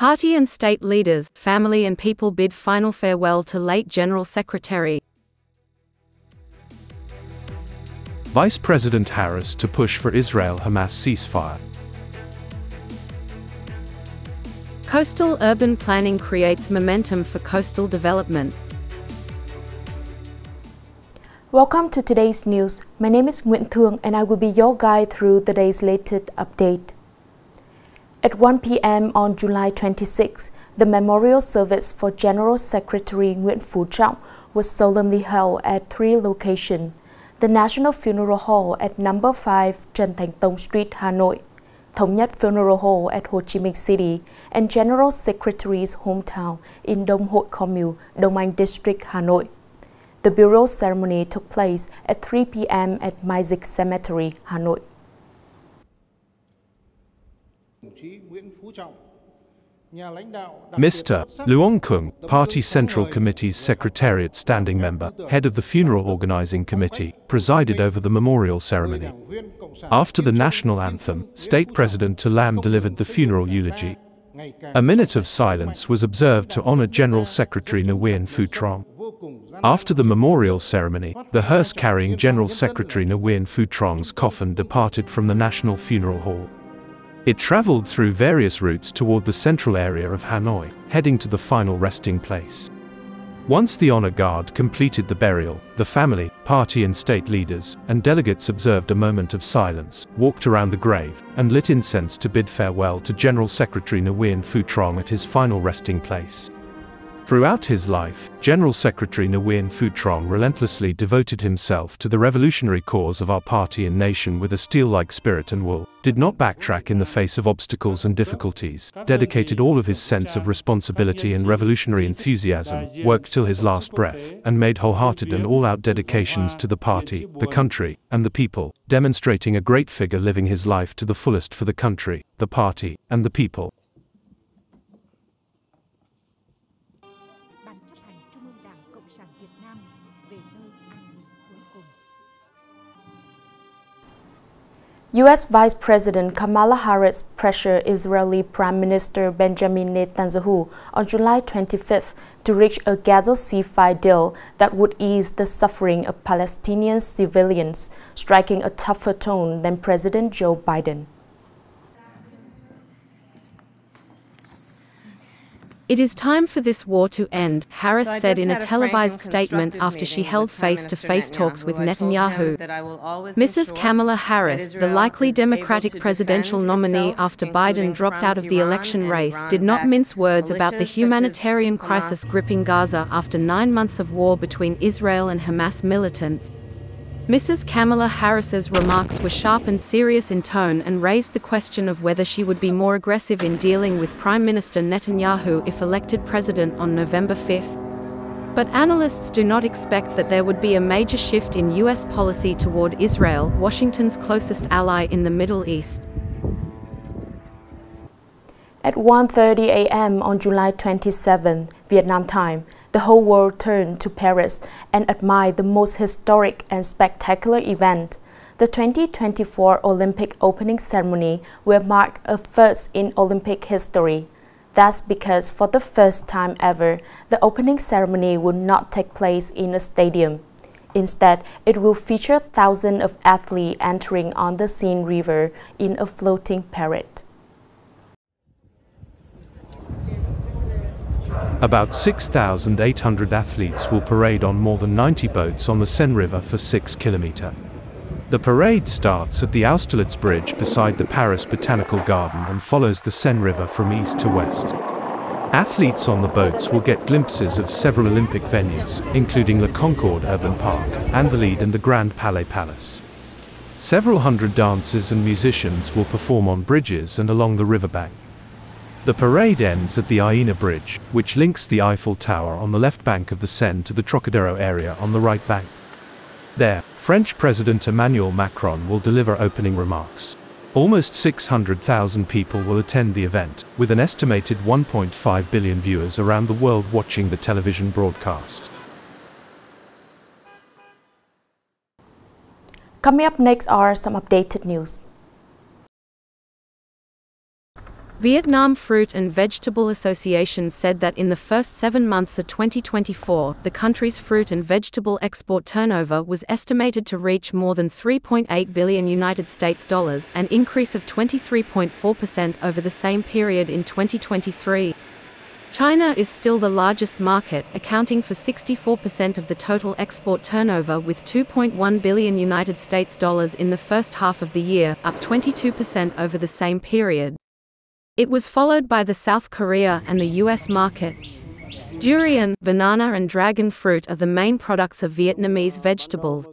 Party and state leaders, family and people bid final farewell to late General Secretary. Vice President Harris to push for Israel-Hamas ceasefire. Coastal urban planning creates momentum for coastal development. Welcome to today's news. My name is Nguyễn Thị and I will be your guide through today's latest update. At 1 p.m. on July 26, the memorial service for General Secretary Nguyễn Phú Trọng was solemnly held at three locations: the National Funeral Hall at number 5 Trần Thánh Tông Street, Hà Nội, Thống Nhất Funeral Hall at Ho Chi Minh City, and General Secretary's hometown in Đông Hội Commune, Đông Anh District, Hà Nội. The burial ceremony took place at 3 p.m. at Mai Dịch Cemetery, Hà Nội. Mr. Luong Kung, Party Central Committee's Secretariat Standing Member, head of the Funeral Organizing Committee, presided over the memorial ceremony. After the national anthem, State President Lam delivered the funeral eulogy. A minute of silence was observed to honor General Secretary Nguyen Phu Trong. After the memorial ceremony, the hearse carrying General Secretary Nguyen Phu Trong's coffin departed from the National Funeral Hall. It traveled through various routes toward the central area of Hanoi, heading to the final resting place. Once the honor guard completed the burial, the family, party and state leaders, and delegates observed a moment of silence, walked around the grave, and lit incense to bid farewell to General Secretary Nguyen Phu Trong at his final resting place. Throughout his life, General Secretary Nguyen Phu Trong relentlessly devoted himself to the revolutionary cause of our party and nation with a steel-like spirit and will, did not backtrack in the face of obstacles and difficulties, dedicated all of his sense of responsibility and revolutionary enthusiasm, worked till his last breath, and made wholehearted and all-out dedications to the party, the country, and the people, demonstrating a great figure living his life to the fullest for the country, the party, and the people. U.S. Vice President Kamala Harris pressured Israeli Prime Minister Benjamin Netanyahu on July 25th to reach a Gaza ceasefire deal that would ease the suffering of Palestinian civilians, striking a tougher tone than President Joe Biden. It is time for this war to end, Harris said in a televised statement after she held face-to-face talks with Netanyahu. Mrs. Kamala Harris, the likely Democratic presidential nominee after Biden dropped out of the election race, did not mince words about the humanitarian crisis gripping Gaza after 9 months of war between Israel and Hamas militants. Mrs. Kamala Harris's remarks were sharp and serious in tone and raised the question of whether she would be more aggressive in dealing with Prime Minister Netanyahu if elected president on November 5. But analysts do not expect that there would be a major shift in U.S. policy toward Israel, Washington's closest ally in the Middle East. At 1:30 a.m. on July 27, Vietnam time, the whole world turned to Paris and admired the most historic and spectacular event. The 2024 Olympic opening ceremony will mark a first in Olympic history. That's because for the first time ever, the opening ceremony will not take place in a stadium. Instead, it will feature thousands of athletes entering on the Seine River in a floating parade. About 6,800 athletes will parade on more than 90 boats on the Seine River for 6 kilometers. The parade starts at the Austerlitz Bridge beside the Paris Botanical Garden and follows the Seine River from east to west. Athletes on the boats will get glimpses of several Olympic venues, including Le Concorde Urban Park, Invalides and the Grand Palais Palace. Several hundred dancers and musicians will perform on bridges and along the riverbank. The parade ends at the Iéna Bridge, which links the Eiffel Tower on the left bank of the Seine to the Trocadero area on the right bank. There, French President Emmanuel Macron will deliver opening remarks. Almost 600,000 people will attend the event, with an estimated 1.5 billion viewers around the world watching the television broadcast. Coming up next are some updated news. Vietnam Fruit and Vegetable Association said that in the first 7 months of 2024, the country's fruit and vegetable export turnover was estimated to reach more than $3.8 billion, an increase of 23.4% over the same period in 2023. China is still the largest market, accounting for 64% of the total export turnover with $2.1 billion in the first half of the year, up 22% over the same period. It was followed by the South Korea and the US market. Durian, banana and dragon fruit are the main products of Vietnamese vegetables.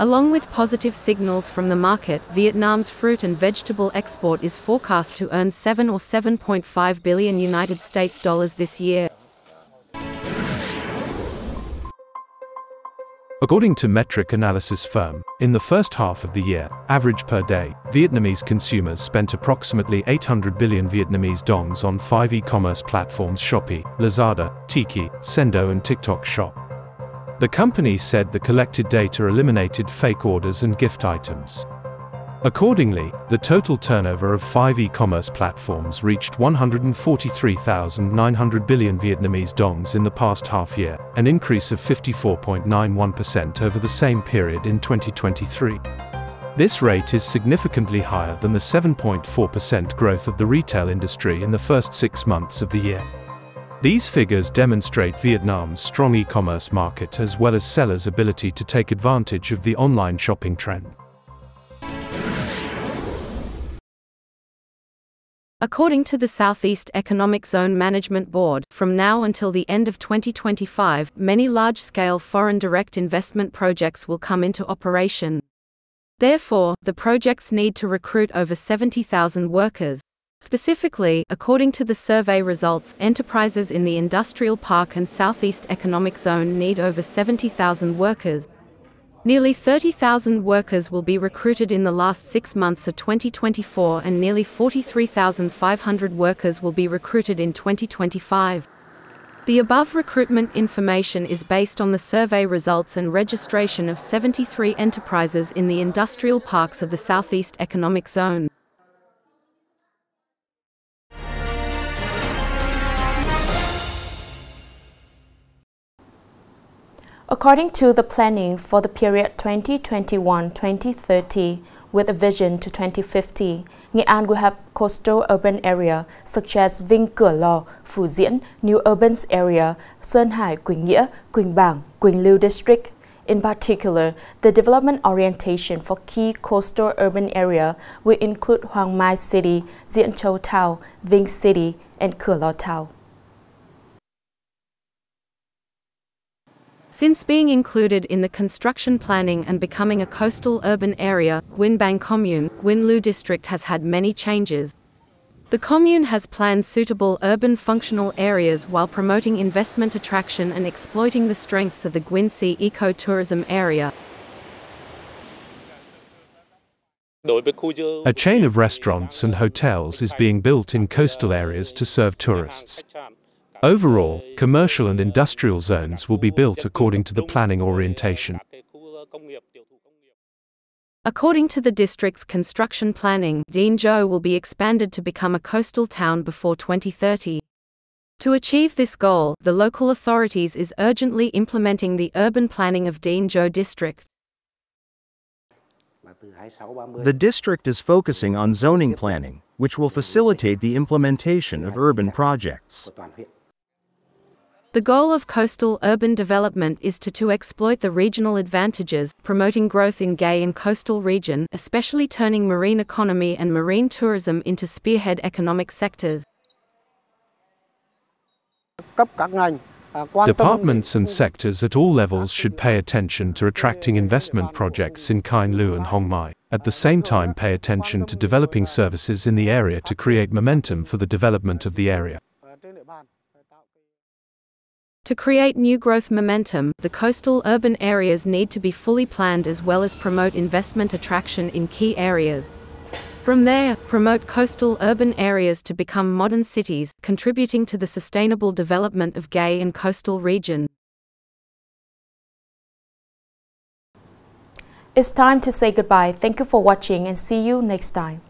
Along with positive signals from the market, Vietnam's fruit and vegetable export is forecast to earn $7 or $7.5 billion this year. According to metric analysis firm, in the first half of the year, average per day, Vietnamese consumers spent approximately 800 billion Vietnamese dongs on 5 e-commerce platforms: Shopee, Lazada, Tiki, Sendo and TikTok Shop. The company said the collected data eliminated fake orders and gift items. Accordingly, the total turnover of 5 e-commerce platforms reached 143,900 billion Vietnamese dongs in the past half year, an increase of 54.91% over the same period in 2023. This rate is significantly higher than the 7.4% growth of the retail industry in the first 6 months of the year. These figures demonstrate Vietnam's strong e-commerce market as well as sellers' ability to take advantage of the online shopping trend. According to the Southeast Economic Zone Management Board, from now until the end of 2025, many large-scale foreign direct investment projects will come into operation. Therefore, the projects need to recruit over 70,000 workers. Specifically, according to the survey results, enterprises in the Industrial Park and Southeast Economic Zone need over 70,000 workers. Nearly 30,000 workers will be recruited in the last 6 months of 2024 and nearly 43,500 workers will be recruited in 2025. The above recruitment information is based on the survey results and registration of 73 enterprises in the industrial parks of the Southeast Economic Zone. According to the planning for the period 2021-2030, with a vision to 2050, Nghệ An will have coastal urban area such as Vinh, Cửa Lò, Phú Diễn, New Urban Area, Sơn Hải, Quỳnh Nghĩa, Quỳnh Bảng, Quỳnh Lưu District. In particular, the development orientation for key coastal urban area will include Hoàng Mai City, Diễn Châu Town, Vinh City, and Cửa Lò Town. Since being included in the construction planning and becoming a coastal urban area, Quỳnh Bảng Commune, Quỳnh Lưu District has had many changes. The commune has planned suitable urban functional areas while promoting investment attraction and exploiting the strengths of the Quỳnh Sea eco-tourism area. A chain of restaurants and hotels is being built in coastal areas to serve tourists. Overall, commercial and industrial zones will be built according to the planning orientation. According to the district's construction planning, Dien Châu will be expanded to become a coastal town before 2030. To achieve this goal, the local authorities is urgently implementing the urban planning of Dien Châu district. The district is focusing on zoning planning, which will facilitate the implementation of urban projects. The goal of coastal urban development is to exploit the regional advantages, promoting growth in Gay and coastal region, especially turning marine economy and marine tourism into spearhead economic sectors. Departments and sectors at all levels should pay attention to attracting investment projects in Quỳnh Lưu and Hoàng Mai. At the same time, pay attention to developing services in the area to create momentum for the development of the area. To create new growth momentum, the coastal urban areas need to be fully planned as well as promote investment attraction in key areas. From there, promote coastal urban areas to become modern cities, contributing to the sustainable development of Gay and coastal region. It's time to say goodbye. Thank you for watching and see you next time.